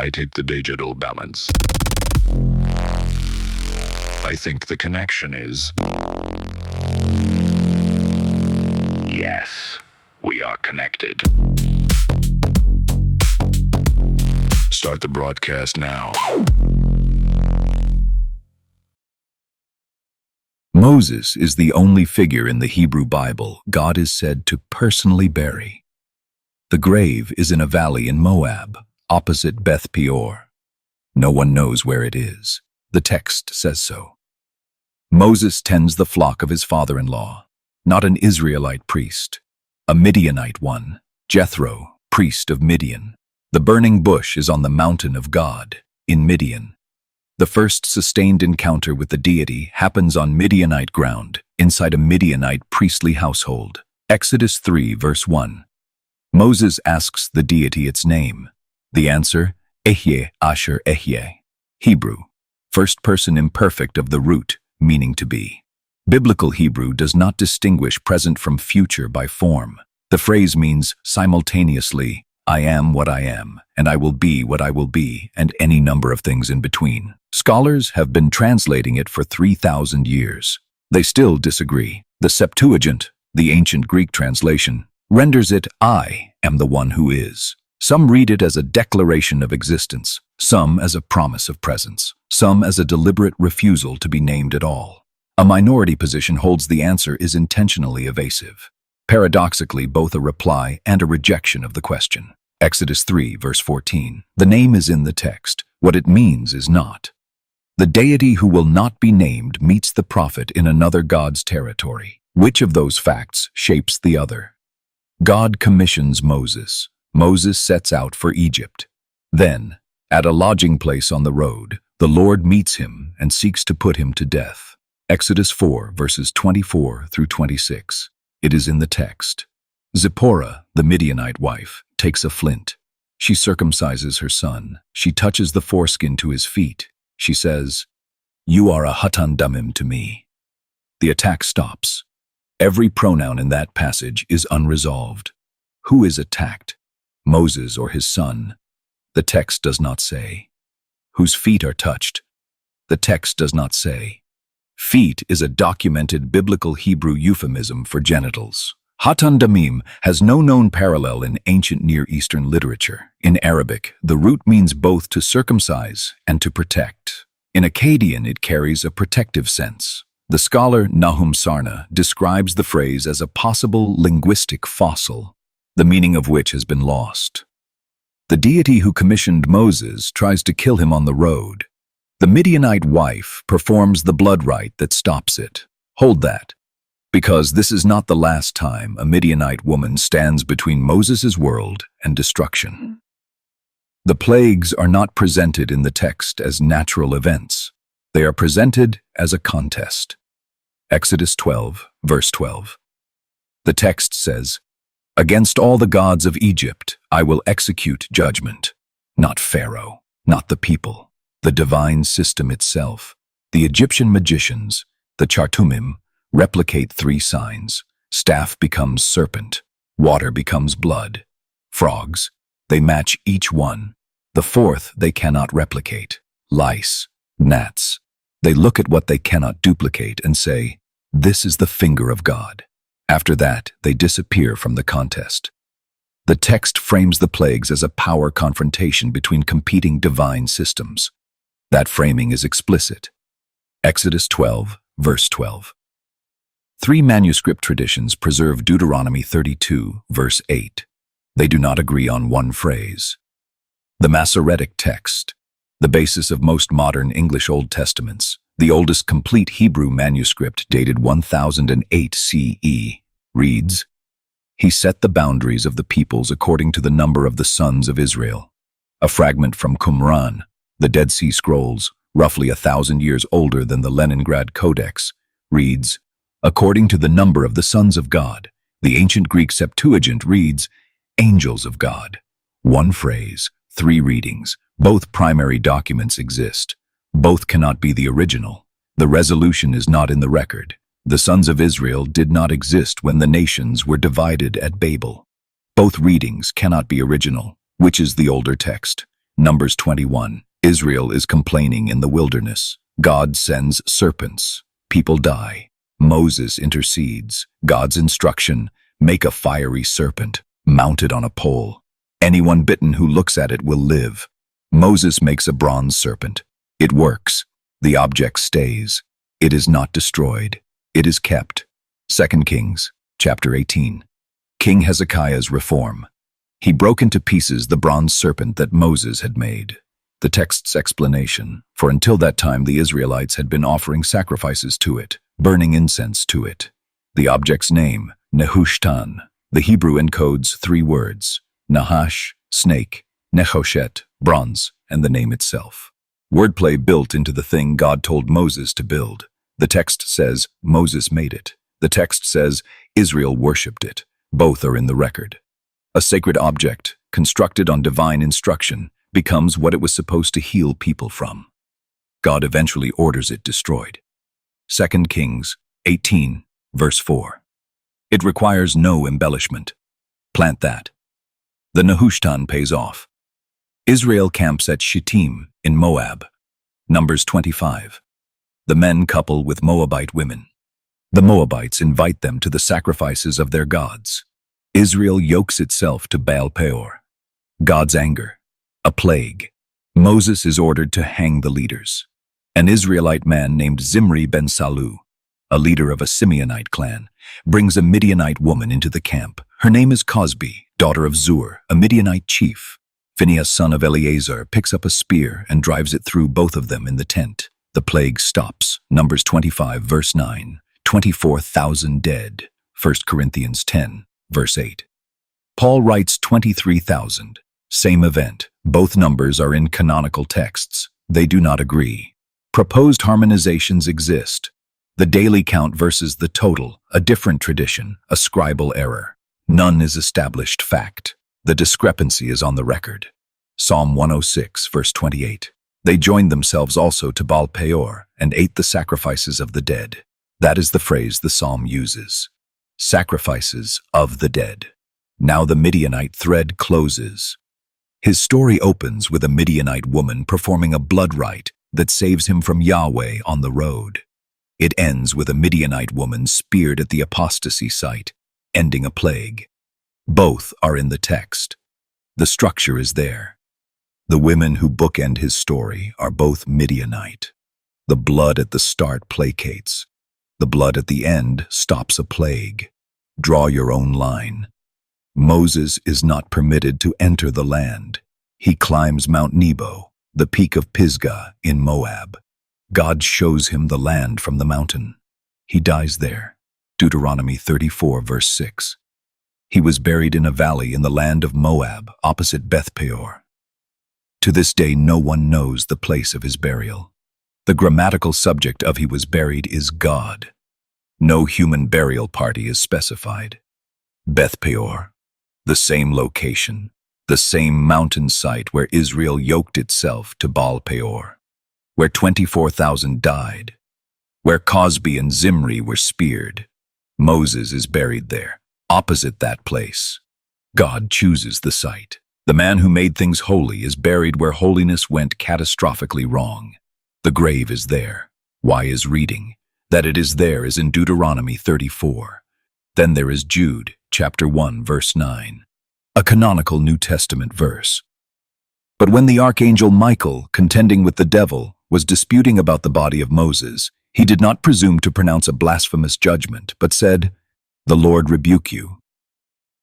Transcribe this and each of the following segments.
I take the digital balance. I think the connection is... Yes, we are connected. Start the broadcast now. Moses is the only figure in the Hebrew Bible God is said to personally bury. The grave is in a valley in Moab, opposite Beth Peor. No one knows where it is. The text says so. Moses tends the flock of his father-in-law, not an Israelite priest, a Midianite one, Jethro, priest of Midian. The burning bush is on the mountain of God, in Midian. The first sustained encounter with the deity happens on Midianite ground, inside a Midianite priestly household. Exodus 3, verse 1. Moses asks the deity its name. The answer, Ehyeh Asher Ehyeh. Hebrew, first person imperfect of the root, meaning to be. Biblical Hebrew does not distinguish present from future by form. The phrase means simultaneously, I am what I am, and I will be what I will be, and any number of things in between. Scholars have been translating it for 3,000 years. They still disagree. The Septuagint, the ancient Greek translation, renders it, I am the one who is. Some read it as a declaration of existence, some as a promise of presence, some as a deliberate refusal to be named at all. A minority position holds the answer is intentionally evasive. Paradoxically, both a reply and a rejection of the question. Exodus 3, verse 14. The name is in the text. What it means is not. The deity who will not be named meets the prophet in another God's territory. Which of those facts shapes the other? God commissions Moses. Moses sets out for Egypt. Then, at a lodging place on the road, the Lord meets him and seeks to put him to death. Exodus 4, verses 24 through 26. It is in the text. Zipporah, the Midianite wife, takes a flint. She circumcises her son. She touches the foreskin to his feet. She says, "You are a hatan damim to me." The attack stops. Every pronoun in that passage is unresolved. Who is attacked? Moses or his son? The text does not say. Whose feet are touched? The text does not say. Feet is a documented biblical Hebrew euphemism for genitals. Hatan damim has no known parallel in ancient Near Eastern literature. In Arabic, the root means both to circumcise and to protect. In Akkadian, it carries a protective sense. The scholar Nahum Sarna describes the phrase as a possible linguistic fossil, the meaning of which has been lost. The deity who commissioned Moses tries to kill him on the road. The Midianite wife performs the blood rite that stops it. Hold that, because this is not the last time a Midianite woman stands between Moses' world and destruction. The plagues are not presented in the text as natural events. They are presented as a contest. Exodus 12, verse 12. The text says, "Against all the gods of Egypt I will execute judgment." Not Pharaoh, not the people, the divine system itself. The Egyptian magicians, the Chartumim, replicate 3 signs. Staff becomes serpent, water becomes blood. Frogs, they match each one. The 4th they cannot replicate. Lice, gnats. They look at what they cannot duplicate and say, "This is the finger of God." After that, they disappear from the contest. The text frames the plagues as a power confrontation between competing divine systems. That framing is explicit. Exodus 12, verse 12. 3 manuscript traditions preserve Deuteronomy 32, verse 8. They do not agree on one phrase. The Masoretic text, the basis of most modern English Old Testaments, the oldest complete Hebrew manuscript dated 1008 CE, reads, "He set the boundaries of the peoples according to the number of the sons of Israel." A fragment from Qumran, the Dead Sea Scrolls, roughly 1,000 years older than the Leningrad Codex, reads, "According to the number of the sons of God." The ancient Greek Septuagint reads, "angels of God." One phrase, 3 readings. Both primary documents exist. Both cannot be the original. The resolution is not in the record. The sons of Israel did not exist when the nations were divided at Babel. Both readings cannot be original. Which is the older text? Numbers 21. Israel is complaining in the wilderness. God sends serpents. People die. Moses intercedes. God's instruction, make a fiery serpent, mounted on a pole. Anyone bitten who looks at it will live. Moses makes a bronze serpent. It works. The object stays. It is not destroyed. It is kept. 2 Kings, chapter 18. King Hezekiah's reform. He broke into pieces the bronze serpent that Moses had made. The text's explanation, for until that time the Israelites had been offering sacrifices to it, burning incense to it. The object's name, Nehushtan. The Hebrew encodes 3 words, Nahash, snake, Nechoshet, bronze, and the name itself. Wordplay built into the thing God told Moses to build. The text says Moses made it. The text says Israel worshipped it. Both are in the record. A sacred object, constructed on divine instruction, becomes what it was supposed to heal people from. God eventually orders it destroyed. 2 Kings 18, verse 4. It requires no embellishment. Plant that. The Nehushtan pays off. Israel camps at Shittim in Moab. Numbers 25. The men couple with Moabite women. The Moabites invite them to the sacrifices of their gods. Israel yokes itself to Baal Peor. God's anger. A plague. Moses is ordered to hang the leaders. An Israelite man named Zimri ben Salu, a leader of a Simeonite clan, brings a Midianite woman into the camp. Her name is Cosbi, daughter of Zur, a Midianite chief. Phinehas, son of Eleazar, picks up a spear and drives it through both of them in the tent. The plague stops. Numbers 25, verse 9. 24,000 dead. 1 Corinthians 10, verse 8. Paul writes 23,000. Same event. Both numbers are in canonical texts. They do not agree. Proposed harmonizations exist. The daily count versus the total, a different tradition, a scribal error. None is established fact. The discrepancy is on the record. Psalm 106, verse 28. They joined themselves also to Baal Peor and ate the sacrifices of the dead. That is the phrase the psalm uses. Sacrifices of the dead. Now the Midianite thread closes. His story opens with a Midianite woman performing a blood rite that saves him from Yahweh on the road. It ends with a Midianite woman speared at the apostasy site, ending a plague. Both are in the text. The structure is there. The women who bookend his story are both Midianite. The blood at the start placates. The blood at the end stops a plague. Draw your own line. Moses is not permitted to enter the land. He climbs Mount Nebo, the peak of Pisgah in Moab. God shows him the land from the mountain. He dies there. Deuteronomy 34, verse 6. He was buried in a valley in the land of Moab, opposite Beth Peor. To this day, no one knows the place of his burial. The grammatical subject of he was buried is God. No human burial party is specified. Beth Peor, the same location, the same mountain site where Israel yoked itself to Baal Peor, where 24,000 died, where Cosbi and Zimri were speared. Moses is buried there, opposite that place. God chooses the site. The man who made things holy is buried where holiness went catastrophically wrong. The grave is there. Why is reading? That it is there is in Deuteronomy 34. Then there is Jude, chapter 1, verse 9. A canonical New Testament verse. But when the archangel Michael, contending with the devil, was disputing about the body of Moses, he did not presume to pronounce a blasphemous judgment, but said, "The Lord rebuke you."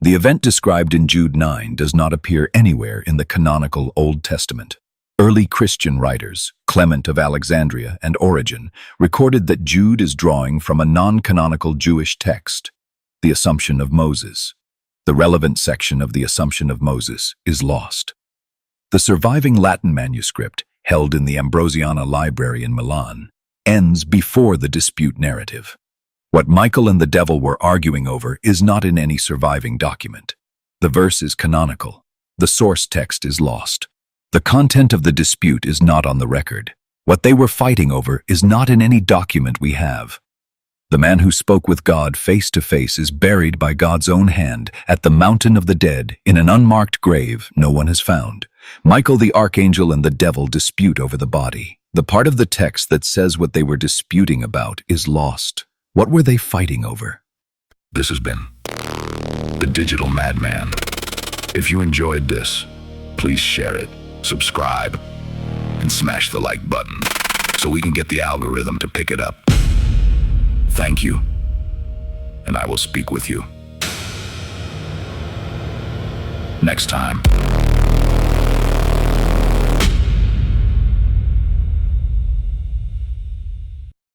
The event described in Jude 9 does not appear anywhere in the canonical Old Testament. Early Christian writers, Clement of Alexandria and Origen, recorded that Jude is drawing from a non-canonical Jewish text, the Assumption of Moses. The relevant section of the Assumption of Moses is lost. The surviving Latin manuscript, held in the Ambrosiana Library in Milan, ends before the dispute narrative. What Michael and the devil were arguing over is not in any surviving document. The verse is canonical. The source text is lost. The content of the dispute is not on the record. What they were fighting over is not in any document we have. The man who spoke with God face to face is buried by God's own hand at the mountain of the dead in an unmarked grave no one has found. Michael the archangel and the devil dispute over the body. The part of the text that says what they were disputing about is lost. What were they fighting over? This has been the Digital Madman. If you enjoyed this, please share it, subscribe, and smash the like button so we can get the algorithm to pick it up. Thank you, and I will speak with you next time.